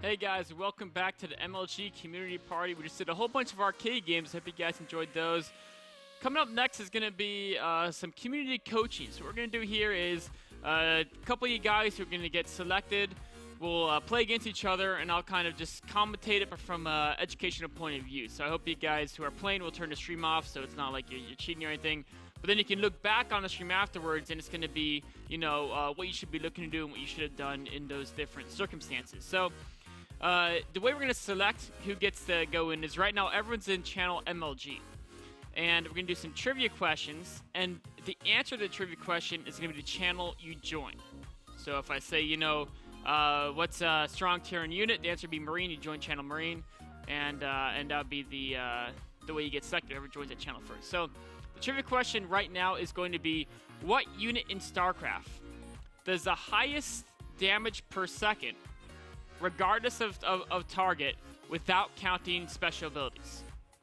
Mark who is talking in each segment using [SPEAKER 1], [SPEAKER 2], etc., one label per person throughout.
[SPEAKER 1] Hey guys, welcome back to the MLG community party. We just did a whole bunch of arcade games. Hope you guys enjoyed those. Coming up next is going to be some community coaching. So what we're going to do here is a couple of you guys who are going to get selected. We'll play against each other, and I'll kind of just commentate it from an educational point of view. So I hope you guys who are playing will turn the stream off, so it's not like you're cheating or anything. But then you can look back on the stream afterwards, and it's going to be, you know, what you should be looking to do and what you should have done in those different circumstances. So the way we're going to select who gets to go in is right now everyone's in channel MLG. And we're going to do some trivia questions, and the answer to the trivia question is going to be the channel you join. So if I say, you know, what's a strong tier and unit, the answer would be Marine. You join channel Marine, and that would be the way you get selected, whoever joins that channel first. So the trivia question right now is going to be, what unit in StarCraft does the highest damage per second regardless of target, without counting special abilities?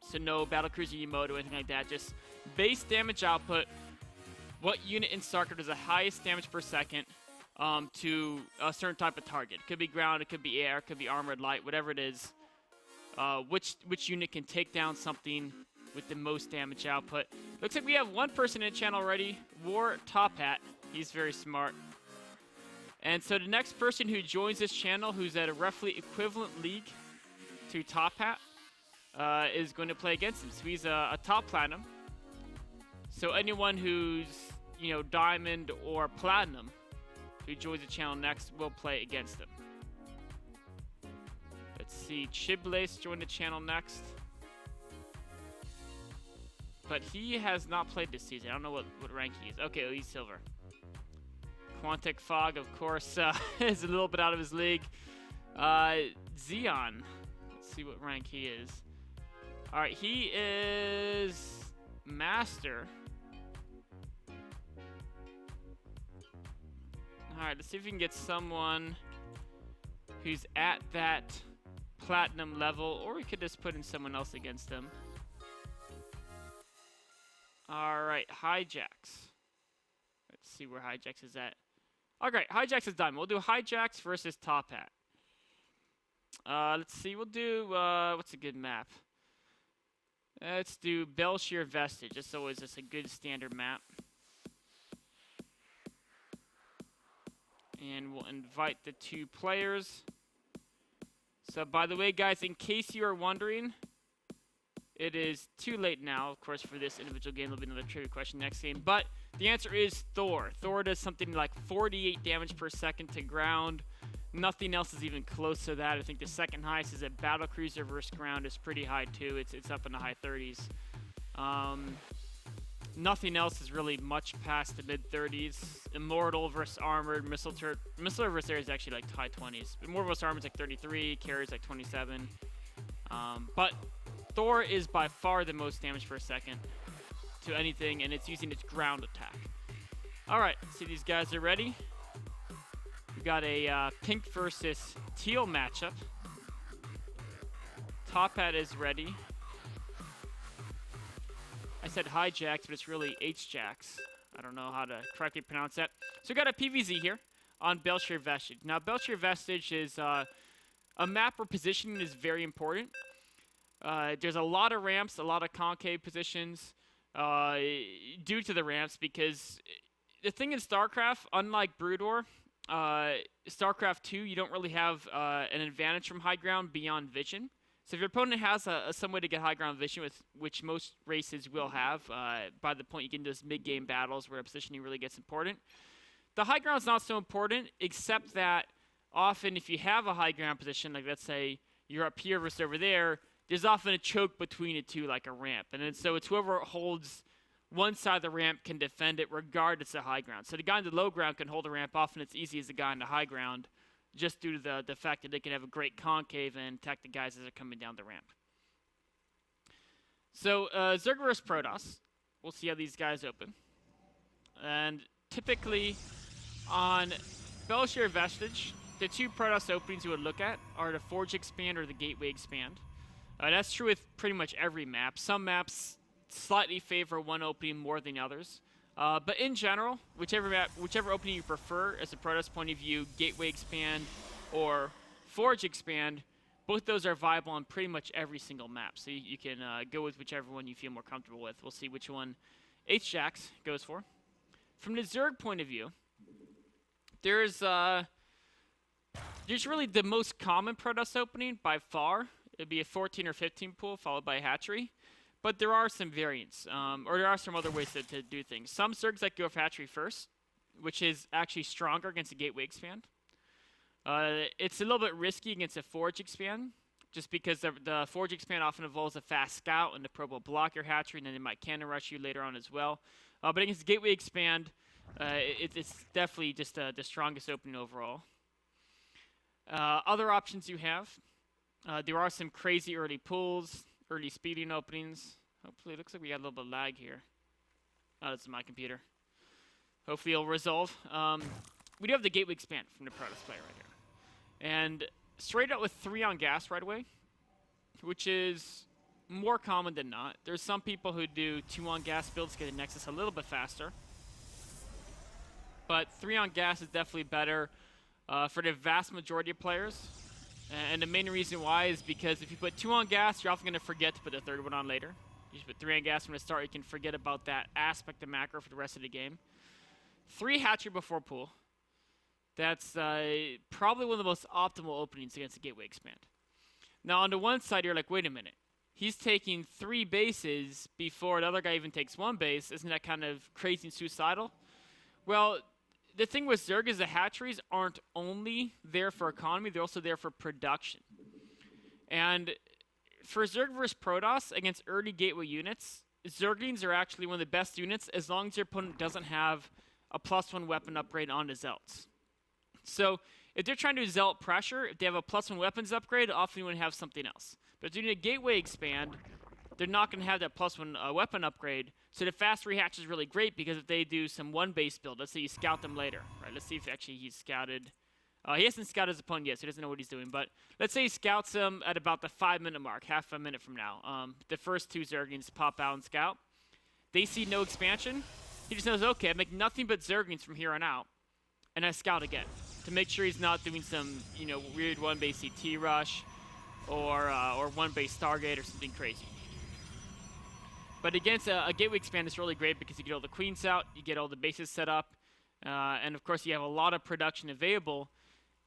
[SPEAKER 1] So no battlecruiser emote or anything like that, just base damage output. What unit in StarCraft does the highest damage per second to a certain type of target? It could be ground, it could be air, it could be armored light, whatever it is. Which unit can take down something with the most damage output? Looks like we have one person in the channel already, Tophat. He's very smart. And so the next person who joins this channel, who's at a roughly equivalent league to Tophat, is going to play against him. So he's a top platinum. So anyone who's, you know, diamond or platinum who joins the channel next will play against him. Let's see, Chiblace joined the channel next. But he has not played this season. I don't know what rank he is. Okay, well, he's silver. Quantic Fog, of course, is a little bit out of his league. Xeon. Let's see what rank he is. Alright, he is Master. Alright, let's see if we can get someone who's at that platinum level, or we could just put in someone else against him. Alright, Hjax. Let's see where Hjax is at. Okay, Hjax is done. We'll do Hjax versus Tophat. Let's see, we'll do, what's a good map? Let's do Belshire Vestige. It's always just a good standard map. And we'll invite the two players. So, by the way, guys, in case you are wondering, it is too late now, of course, for this individual game. There'll be another trivia question next game. But the answer is Thor. Thor does something like 48 damage per second to ground. Nothing else is even close to that. I think the second highest is a battlecruiser versus ground. Is pretty high, too. It's up in the high 30s. Nothing else is really much past the mid-30s. Immortal versus armored. Missile versus air is actually like high 20s. Immortal versus armored is like 33. Carry is like 27. But Thor is by far the most damage per second to anything, and it's using its ground attack. Alright, see, these guys are ready. We got a pink versus teal matchup. Tophat is ready. I said Hjax, but it's really Hjax. I don't know how to correctly pronounce that. So we got a PVZ here on Belshire Vestige. Now, Belshire Vestige is a map where positioning is very important. There's a lot of ramps, a lot of concave positions due to the ramps, because the thing in StarCraft, unlike Brood War, StarCraft 2, you don't really have an advantage from high ground beyond vision. So if your opponent has some way to get high ground vision, which most races will have, by the point you get into those mid-game battles where positioning really gets important, the high ground is not so important, except that often if you have a high ground position, like let's say you're up here versus over there, there's often a choke between the two, like a ramp. And then so it's whoever holds one side of the ramp can defend it regardless of high ground. So the guy in the low ground can hold a ramp. Often it's easy as the guy in the high ground, just due to the fact that they can have a great concave and attack the guys as they're coming down the ramp. So Zerg versus Protoss. We'll see how these guys open. And typically on Belshire Vestige, the two Protoss openings you would look at are the Forge Expand or the Gateway Expand. That's true with pretty much every map. Some maps slightly favor one opening more than others. But in general, whichever opening you prefer as a Protoss point of view, Gateway Expand or Forge Expand, both those are viable on pretty much every single map. So you can go with whichever one you feel more comfortable with. We'll see which one Hjax goes for. From the Zerg point of view, there's really the most common Protoss opening by far. It'd be a 14 or 15 pool followed by a hatchery. But there are some variants, or there are some other ways to do things. Some Zergs like go for hatchery first, which is actually stronger against a gateway expand. It's a little bit risky against a forge expand, just because the forge expand often involves a fast scout, and the probe will block your hatchery, and then it might cannon rush you later on as well. But against the gateway expand, it's definitely just the strongest opening overall. Other options you have, there are some crazy early pulls, early speeding openings. Hopefully, it looks like we got a little bit of lag here. Oh, this is my computer. Hopefully, it'll resolve. We do have the gateway expand from the Protoss player right here. And straight out with 3 on gas right away, which is more common than not. There's some people who do 2 on gas builds to get the Nexus a little bit faster. But 3 on gas is definitely better for the vast majority of players. And the main reason why is because if you put 2 on gas, you're often going to forget to put the 3rd one on later. You just put 3 on gas from the start, you can forget about that aspect of macro for the rest of the game. 3 hatchery before pool. That's probably one of the most optimal openings against the gateway expand. Now on the one side, you're like, wait a minute. He's taking 3 bases before the other guy even takes 1 base. Isn't that kind of crazy and suicidal? Well, the thing with Zerg is the hatcheries aren't only there for economy, they're also there for production. And for Zerg versus Protoss against early gateway units, Zerglings are actually one of the best units as long as your opponent doesn't have a +1 weapon upgrade on the Zealots. So if they're trying to do Zealot pressure, if they have a +1 weapons upgrade, often you want to have something else. But if they're doing a gateway expand, they're not going to have that +1 weapon upgrade. So the fast rehatch is really great because if they do some 1 base build, let's say you scout them later, right? Let's see if actually he's scouted. He hasn't scouted his opponent yet, so he doesn't know what he's doing. But let's say he scouts him at about the 5-minute mark, half a minute from now. The first 2 Zerglings pop out and scout. They see no expansion. He just knows, okay, I make nothing but Zerglings from here on out, and I scout again to make sure he's not doing some, weird 1 base CT rush or 1 base Stargate or something crazy. But against a gateway expand, it's really great because you get all the queens out, you get all the bases set up, and of course you have a lot of production available.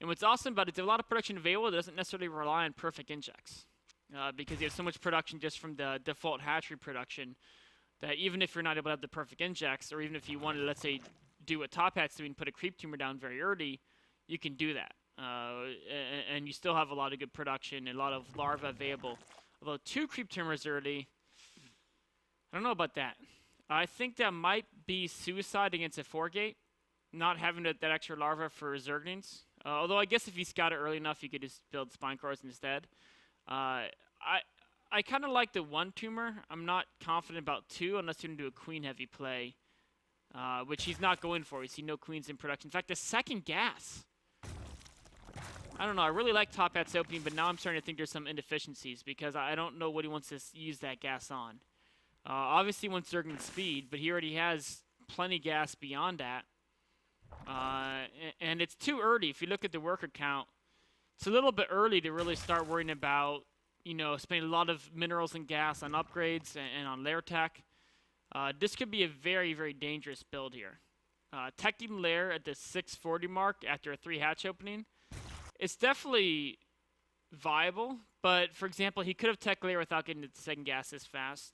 [SPEAKER 1] And what's awesome about it is a lot of production available that doesn't necessarily rely on perfect injects. Because you have so much production just from the default hatchery production that even if you're not able to have the perfect injects, or even if you wanted to, let's say, do what Tophat's doing, put a creep tumor down very early, you can do that. And you still have a lot of good production and a lot of larvae available. Although 2 creep tumors early, I don't know about that. I think that might be suicide against a 4-gate, not having that extra larva for Zerglings. Although I guess if you scout it early enough, you could just build spine cores instead. I kind of like the 1 tumor. I'm not confident about 2 unless you're going to do a queen-heavy play, which he's not going for. We see no queens in production. In fact, the 2nd gas. I don't know. I really like Tophat's opening, but now I'm starting to think there's some inefficiencies because I don't know what he wants to use that gas on. Obviously, he wants Zergling speed, but he already has plenty gas beyond that. And it's too early. If you look at the worker count, it's a little bit early to really start worrying about, spending a lot of minerals and gas on upgrades and on lair tech. This could be a very, very dangerous build here. Teching lair at the 640 mark after a 3 hatch opening, it's definitely viable. But, for example, he could have tech layer without getting the 2nd gas this fast.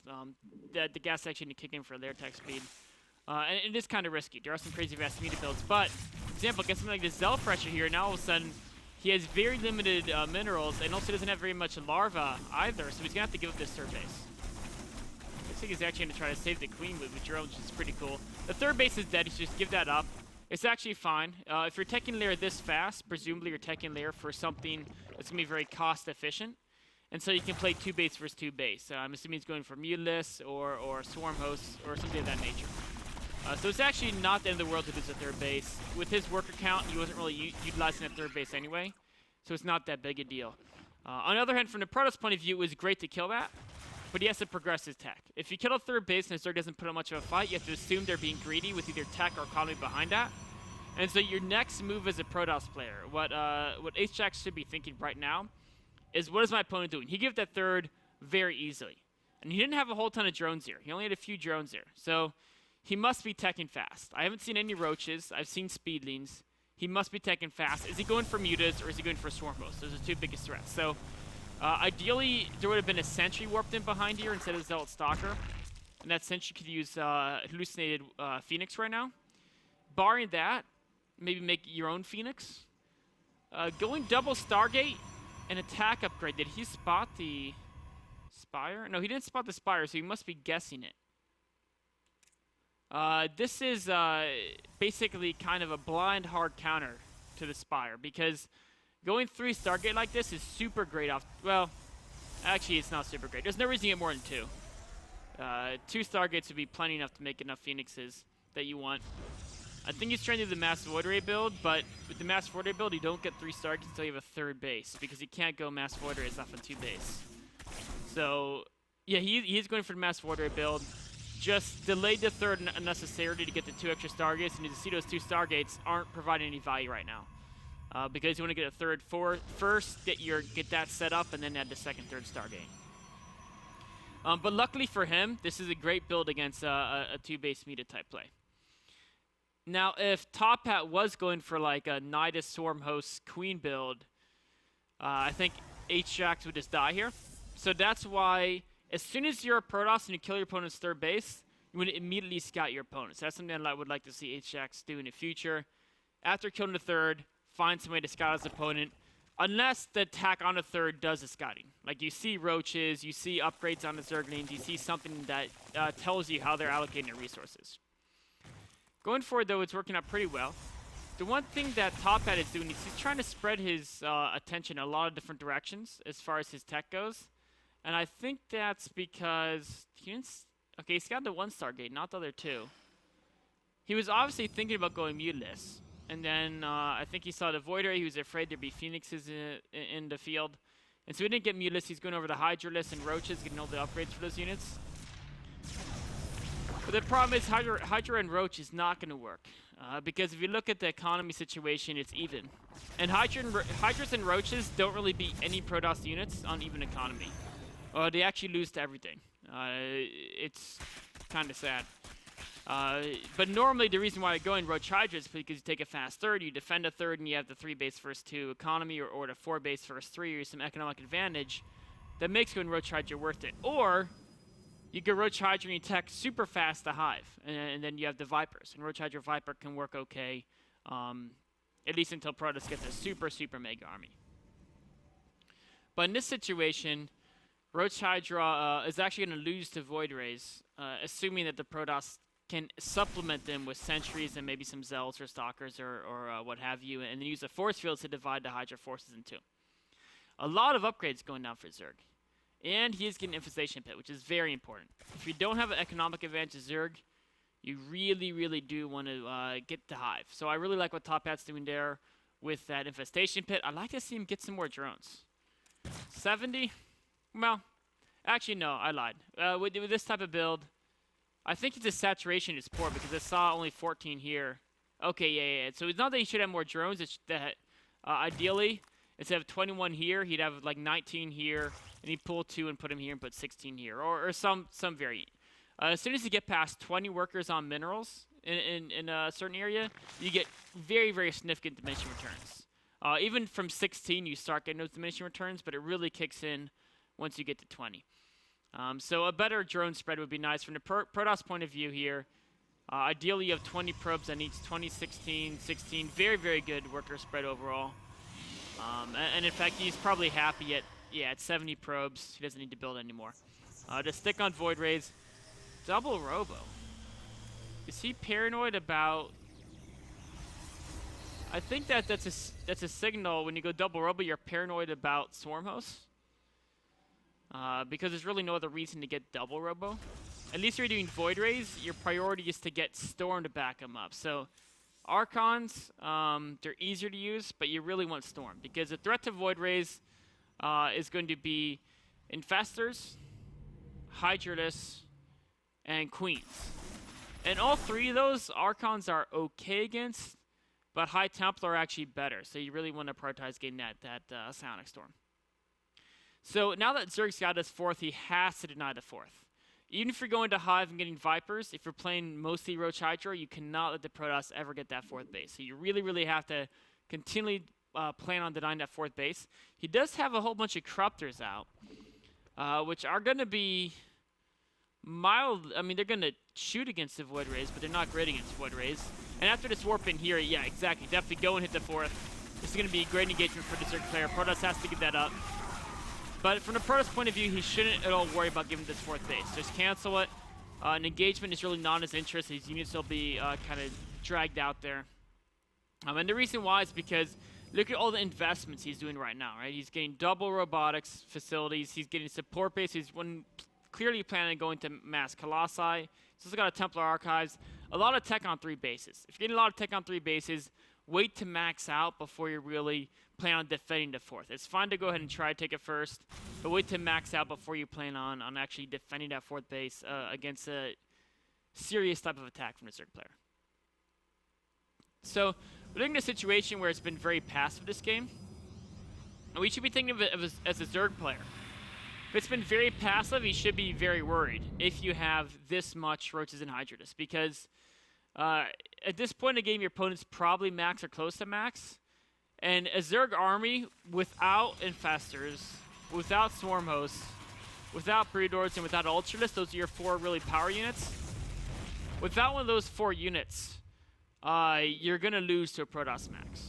[SPEAKER 1] The gas actually need to kick in for lair tech speed. And it is kind of risky. There are some crazy fast meter builds. But, for example, get something like this Zealot pressure here. Now, all of a sudden, he has very limited minerals and also doesn't have very much larva either. So he's going to have to give up this third base. Looks like he's actually going to try to save the queen with Jerome, which is pretty cool. The 3rd base is dead. He should just give that up. It's actually fine. If you're teching layer this fast, presumably you're teching layer for something that's going to be very cost efficient. And so you can play 2 base versus 2 base. I'm assuming he's going for Mutalisk or Swarm Hosts or something of that nature. So it's actually not the end of the world to lose a 3rd base. With his worker count, he wasn't really utilizing that 3rd base anyway. So it's not that big a deal. On the other hand, from the Protoss point of view, it was great to kill that. But he has to progress his tech. If you kill a 3rd base and his Zerg doesn't put up much of a fight, you have to assume they're being greedy with either tech or economy behind that. And so your next move as a Protoss player, what Hjax should be thinking right now, is what is my opponent doing? He gave that third very easily. And he didn't have a whole ton of drones here. He only had a few drones here. So he must be teching fast. I haven't seen any roaches. I've seen speedlings. He must be teching fast. Is he going for mutas or is he going for swarm hosts? Those are the two biggest threats. So ideally, there would have been a sentry warped in behind here instead of Zealot Stalker. And that sentry could use hallucinated Phoenix right now. Barring that, maybe make your own Phoenix. Going double Stargate and attack upgrade. Did he spot the Spire? No, he didn't spot the Spire, so he must be guessing it. This is basically kind of a blind hard counter to the Spire, because going 3 Stargate like this is super great off... Well, actually it's not super great. There's no reason to get more than 2. 2 Stargates would be plenty enough to make enough Phoenixes that you want. I think he's trying to do the Mass Void Ray build, but with the Mass Void Ray build, you don't get 3 Stargates until you have a 3rd base, because you can't go Mass Void Rays off a 2 base. So, yeah, he's going for the Mass Void Ray build. Just delayed the 3rd unnecessarily to get the 2 extra Stargates, and you see those 2 Stargates aren't providing any value right now. Because you want to get a 3rd, 4th, first, get that set up, and then add the 2nd, 3rd Stargate. But luckily for him, this is a great build against a 2-base meta type play. Now, if Tophat was going for like a Nidus Swarm Host Queen build, I think Hjax would just die here. So that's why, as soon as you're a Protoss and you kill your opponent's 3rd base, you want to immediately scout your opponents. That's something that I would like to see Hjax do in the future. After killing the 3rd, find some way to scout his opponent, unless the attack on the 3rd does the scouting. Like you see roaches, you see upgrades on the Zerglings, you see something that tells you how they're allocating their resources. Going forward, though, it's working out pretty well. The one thing that Tophat is doing is he's trying to spread his attention in a lot of different directions as far as his tech goes. And I think that's because he didn't... Okay, he's got the 1 Stargate, not the other 2. He was obviously thinking about going muteless. And then I think he saw the Void Ray. He was afraid there'd be Phoenixes in the field. And so he didn't get muteless. He's going over the Hydraless and Roaches, getting all the upgrades for those units. But the problem is Hydra and Roach is not going to work. Because if you look at the economy situation, it's even. And Hydras and Roaches don't really beat any Protoss units on even economy. They actually lose to everything. It's kind of sad. But normally the reason why I go in Roach Hydra is because you take a fast 3rd, you defend a 3rd, and you have the 3 base first 2 economy, or the 4 base first 3, or some economic advantage that makes going Roach Hydra worth it. Or you go Roach Hydra and you tech super fast to Hive, and then you have the Vipers. And Roach Hydra Viper can work okay, at least until Protoss get the super mega army. But in this situation, Roach Hydra is actually going to lose to Void Rays, assuming that the Protoss can supplement them with sentries and maybe some Zealots or Stalkers or what have you, and then use the force fields to divide the Hydra forces in 2. A lot of upgrades going down for Zerg. And he is getting Infestation Pit, which is very important. If you don't have an economic advantage of Zerg, you really do want to get the Hive. So I really like what Tophat's doing there with that Infestation Pit. I'd like to see him get some more drones. 70? Well, actually no, I lied. With this type of build, I think the saturation is poor because I saw only 14 here. Okay, yeah. So it's not that he should have more drones, it's that ideally, instead of 21 here, he'd have like 19 here, and he'd pull 2 and put him here and put 16 here, or some variant. As soon as you get past 20 workers on minerals in a certain area, you get very significant diminishing returns. Even from 16, you start getting those diminishing returns, but it really kicks in once you get to 20. So a better drone spread would be nice from the Protoss point of view here. Ideally, you have 20 probes on each, 20, 16, 16. Very good worker spread overall. And in fact, he's probably happy at 70 probes. He doesn't need to build anymore. To stick on Void Rays. Double Robo. Is he paranoid about... I think that's a signal when you go double Robo, you're paranoid about Swarm Hosts. Because there's really no other reason to get double Robo. At least if you're doing Void Rays, your priority is to get Storm to back them up. So Archons, they're easier to use, but you really want Storm. Because the threat to Void Rays is going to be Infestors, Hydraless, and Queens. And all 3 of those Archons are okay against, but High Templar are actually better. So you really want to prioritize getting that Psionic Storm. So now that Zerg's got his 4th, he has to deny the 4th. Even if you're going to Hive and getting Vipers, if you're playing mostly Roach Hydra, you cannot let the Protoss ever get that 4th base. So you really, really have to continually plan on denying that 4th base. He does have a whole bunch of Corruptors out, which are going to be mild. I mean, they're going to shoot against the Void Rays, but they're not great against Void Rays. And after this warp in here, yeah, exactly. Definitely go and hit the 4th. This is going to be a great engagement for the Zerg player. Protoss has to give that up. But from the Protoss point of view, he shouldn't at all worry about giving this 4th base. Just cancel it. An engagement is really not in his interest. His units will be kind of dragged out there. And the reason why is because look at all the investments he's doing right now, right? He's getting double robotics facilities. He's getting support base. He's clearly planning on going to mass Colossi. He's also got a Templar Archives. A lot of tech on 3 bases. If you're getting a lot of tech on 3 bases, wait to max out before you really plan on defending the 4th. It's fine to go ahead and try to take it first, but wait to max out before you plan on actually defending that 4th base against a serious type of attack from the Zerg player. So we're looking at a situation where it's been very passive this game, and we should be thinking of it as a Zerg player. If it's been very passive, you should be very worried if you have this much Roaches and Hydras, because at this point in the game, your opponent's probably max or close to max. And a Zerg army without Infestors, without Swarm Hosts, without Breedlords, and without Ultralists, those are your 4 really power units. Without one of those 4 units, you're going to lose to a Protoss max.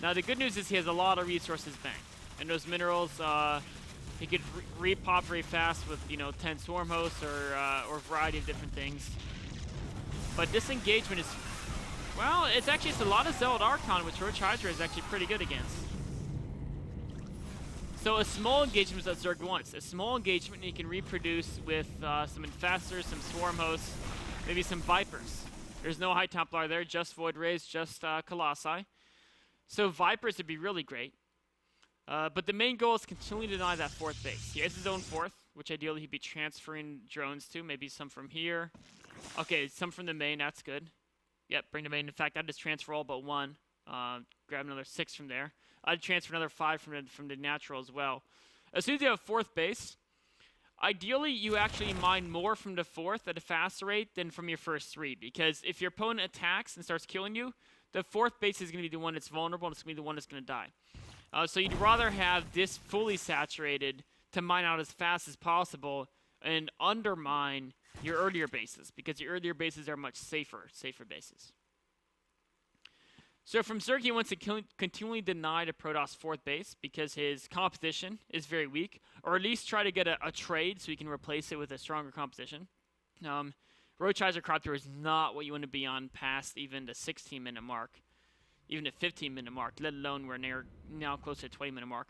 [SPEAKER 1] Now, the good news is he has a lot of resources banked. And those minerals, he could repop very fast with, 10 Swarm Hosts or a variety of different things. But this engagement is, well, it's a lot of Zealot Archon, which Roach Hydra is actually pretty good against. So a small engagement is what Zerg wants. A small engagement you can reproduce with some Infestors, some Swarm Hosts, maybe some Vipers. There's no High Templar there, just Void Rays, just Colossi. So Vipers would be really great. But the main goal is continually to deny that 4th base. He has his own 4th, which ideally he'd be transferring drones to, maybe some from here. Okay, some from the main, that's good. Yep, bring the main. In fact, I'd just transfer all but 1. Grab another 6 from there. I'd transfer another 5 from the natural as well. As soon as you have 4th base, ideally you actually mine more from the 4th at a faster rate than from your first 3. Because if your opponent attacks and starts killing you, the 4th base is going to be the one that's vulnerable, and it's going to be the one that's going to die. So you'd rather have this fully saturated to mine out as fast as possible and undermine your earlier bases, because your earlier bases are much safer bases. So from Zerg, he wants to continually deny the Protoss 4th base because his composition is very weak, or at least try to get a trade so he can replace it with a stronger composition. Roach Hydra Corruptor is not what you want to be on past even the 16-minute mark, even the 15-minute mark, let alone we're now close to the 20-minute mark.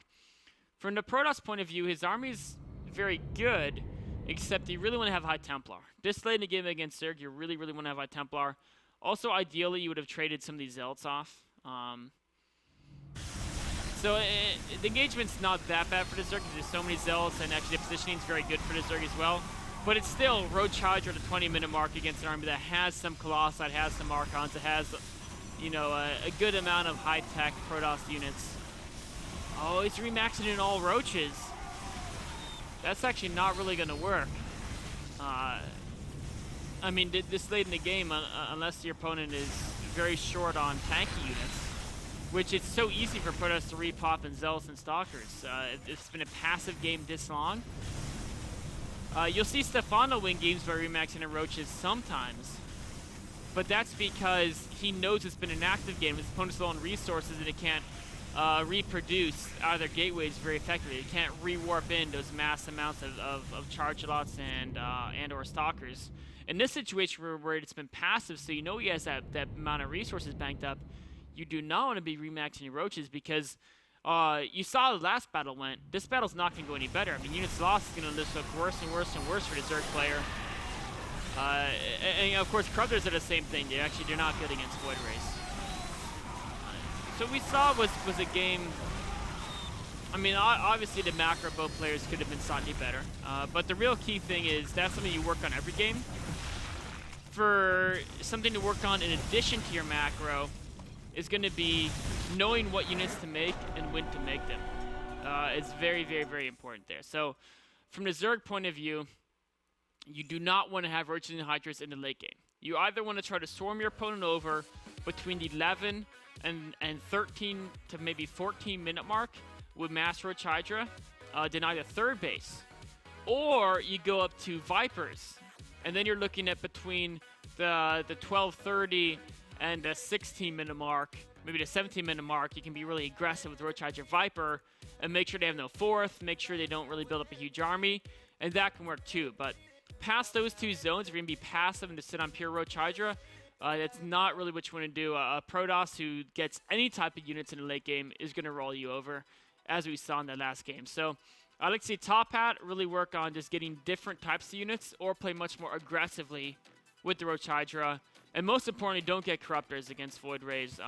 [SPEAKER 1] From the Protoss point of view, his army's very good, except you really want to have High Templar. This late in the game against Zerg, you really, really want to have High Templar. Also, ideally, you would have traded some of these Zealots off. So the engagement's not that bad for the Zerg because there's so many Zealots, and actually the positioning's very good for the Zerg as well. But it's still Roach Hydra at the 20-minute mark against an army that has some Colossi, it has some Archons, it has, a good amount of high-tech Protoss units. Oh, he's remaxing in all Roaches. That's actually not really going to work. I mean, this late in the game, unless your opponent is very short on tanky units, which it's so easy for Protoss to repop and Zealots and Stalkers. It's been a passive game this long. You'll see Stefano win games by remaxing in Roaches sometimes, but that's because he knows it's been an active game. His opponent's low on resources and it can't reproduce either gateways very effectively. It can't rewarp in those mass amounts of charge-lots and or Stalkers. In this situation where it's been passive, so you know he has that amount of resources banked up, you do not want to be remaxing your Roaches because you saw the last battle went. This battle's not going to go any better. I mean, units lost is going to just look worse and worse and worse for the Zerg player. And of course, Corruptors are the same thing. They're not good against Void Rays. So we saw was a game. I mean, obviously the macro both players could have been slightly better, but the real key thing is that's something you work on every game. For something to work on in addition to your macro is going to be knowing what units to make and when to make them. It's very, very, very important there. So from the Zerg point of view, you do not want to have Roaches and Hydras in the late game. You either want to try to swarm your opponent over between the 11 and 13 to maybe 14 minute mark with Mass Roach Hydra, deny the third base, or you go up to Vipers, and then you're looking at between the 12:30 and the 16 minute mark, maybe the 17 minute mark. You can be really aggressive with Roach Hydra Viper and make sure they have no fourth, make sure they don't really build up a huge army, and that can work too. But past those two zones, if you're going to be passive and to sit on pure Roach Hydra, that's not really what you want to do. A Protoss who gets any type of units in the late game is going to roll you over, as we saw in the last game. So I like to see Tophat really work on just getting different types of units or play much more aggressively with the Roach Hydra. And most importantly, don't get Corruptors against Void Rays.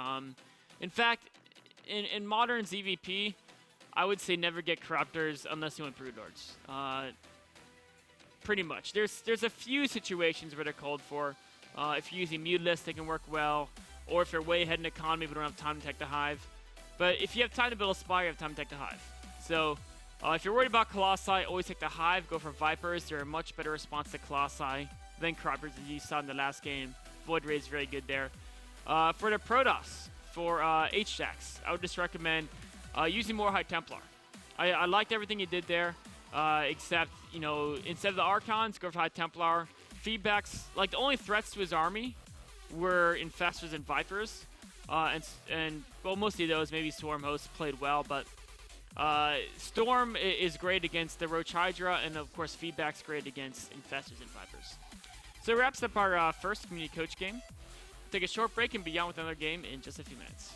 [SPEAKER 1] In fact, in modern ZVP, I would say never get Corruptors unless you want Broodlords. Pretty much. There's a few situations where they're called for. If you're using Mutalisk, they can work well. Or if you're way ahead in economy but don't have time to tech the Hive. But if you have time to build a Spire, you have time to tech the Hive. So if you're worried about Colossi, always take the Hive, go for Vipers. They're a much better response to Colossi than Corruptors, as you saw in the last game. Void Ray is very good there. For the Protoss, for Hjax, I would just recommend using more High Templar. I liked everything you did there, except, you know, instead of the Archons, go for High Templar. Feedbacks, like the only threats to his army were Infestors and Vipers. And well, mostly those, maybe Swarm Hosts played well, but Storm is great against the Roach Hydra, and of course Feedback's great against Infestors and Vipers. So that wraps up our first community coach game. Take a short break and be on with another game in just a few minutes.